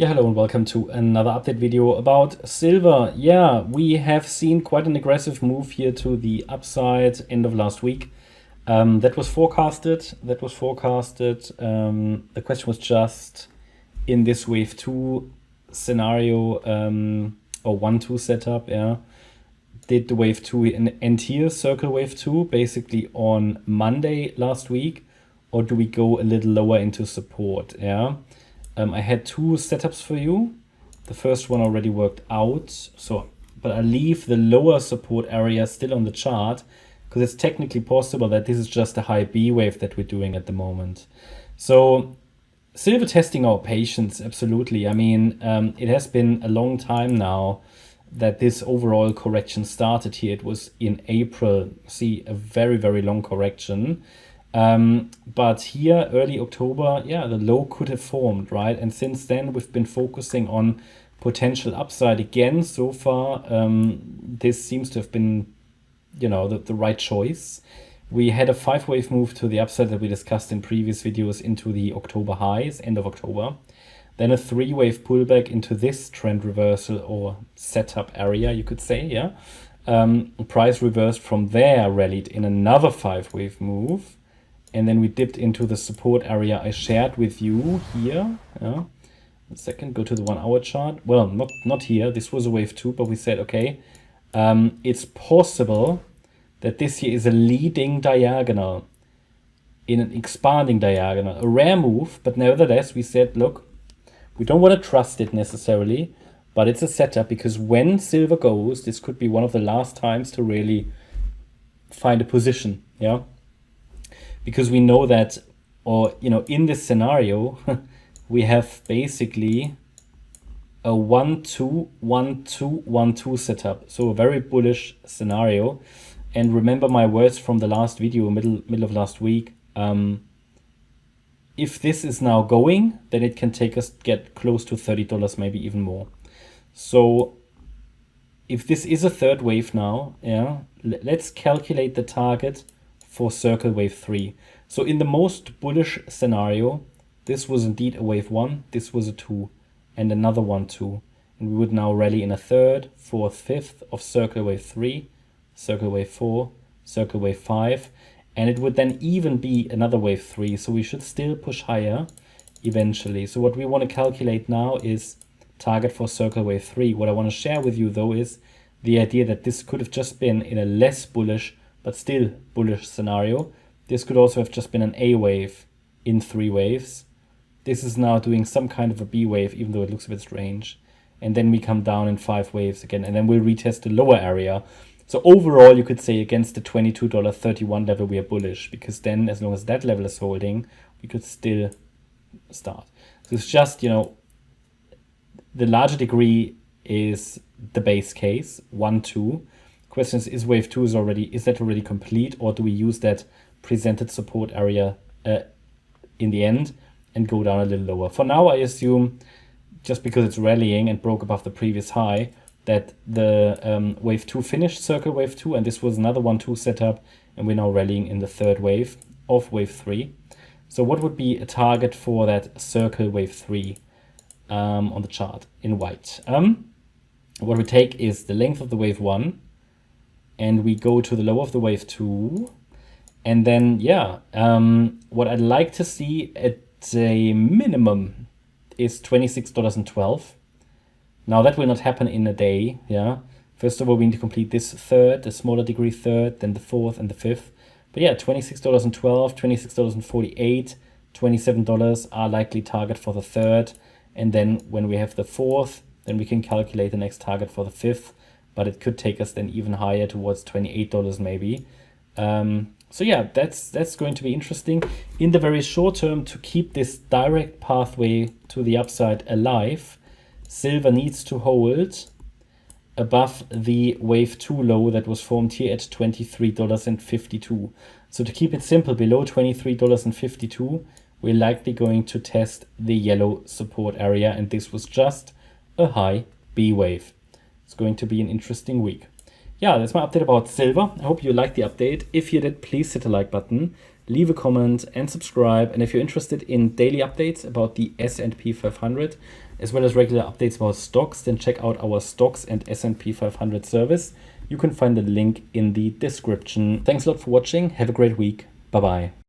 Yeah, hello and welcome to another update video about silver. Yeah, we have seen quite an aggressive move here to the upside end of last week. That was forecasted. The question was just in this wave 2 scenario or 1-2 setup, yeah. Did the wave 2 end here, circle wave 2, basically on Monday last week, or do we go a little lower into support, yeah? I had two setups for you. The first one already worked out, but I leave the lower support area still on the chart because it's technically possible that this is just a high B wave that we're doing at the moment. So silver testing our patience, absolutely. I mean, it has been a long time now that this overall correction started here. It was in April. See, a very, very long correction. But here, early October, yeah, the low could have formed, right? And since then, we've been focusing on potential upside again. So far, this seems to have been, you know, the right choice. We had a 5-wave move to the upside that we discussed in previous videos into the October highs, end of October. Then a 3-wave pullback into this trend reversal or setup area, you could say, yeah. Price reversed from there, rallied in another 5-wave move. And then we dipped into the support area I shared with you here. Yeah. A second, go to the 1-hour chart. Well, not here. This was a wave 2, but we said, okay, it's possible that this here is a leading diagonal in an expanding diagonal. A rare move, but nevertheless, we said, look, we don't want to trust it necessarily, but it's a setup because when silver goes, this could be one of the last times to really find a position, yeah? Because we know that, or, you know, in this scenario, we have basically a 1-2, 1-2, 1-2 setup. So a very bullish scenario. And remember my words from the last video, middle of last week. If this is now going, then it can take us get close to $30, maybe even more. So if this is a third wave now, yeah, let's calculate the target for circle wave 3. So in the most bullish scenario, this was indeed a wave 1, this was a 2, and another 1, 2. And we would now rally in a third, fourth, fifth of circle wave 3, circle wave 4, circle wave 5, and it would then even be another wave 3. So we should still push higher eventually. So what we want to calculate now is target for circle wave 3. What I want to share with you though is the idea that this could have just been in a less bullish but still bullish scenario. This could also have just been an A wave in 3 waves. This is now doing some kind of a B wave, even though it looks a bit strange. And then we come down in 5 waves again, and then we'll retest the lower area. So overall, you could say against the $22.31 level, we are bullish, because then as long as that level is holding, we could still start. So it's just, you know, the larger degree is the base case, 1, 2. Question is wave 2 is that already complete, or do we use that presented support area in the end and go down a little lower? For now, I assume, just because it's rallying and broke above the previous high, that the wave 2 finished circle wave 2, and this was another 1-2 setup, and we're now rallying in the third wave of wave 3. So what would be a target for that circle wave 3 on the chart in white? What we take is the length of the wave 1, and we go to the low of the wave 2. And then, yeah, what I'd like to see at a minimum is $26.12. Now, that will not happen in a day, yeah. First of all, we need to complete this third, the smaller degree third, then the fourth and the fifth. But yeah, $26.12, $26.48, $27 are likely target for the third. And then when we have the fourth, then we can calculate the next target for the fifth. But it could take us then even higher towards $28 maybe. So yeah, that's going to be interesting. In the very short term, to keep this direct pathway to the upside alive, silver needs to hold above the wave 2 low that was formed here at $23.52. So to keep it simple, below $23.52, we're likely going to test the yellow support area, and this was just a high B wave. It's going to be an interesting week. Yeah, that's my update about silver. I hope you liked the update. If you did, please hit the like button, leave a comment and subscribe. And if you're interested in daily updates about the S&P 500, as well as regular updates about stocks, then check out our stocks and S&P 500 service. You can find the link in the description. Thanks a lot for watching. Have a great week. Bye-bye.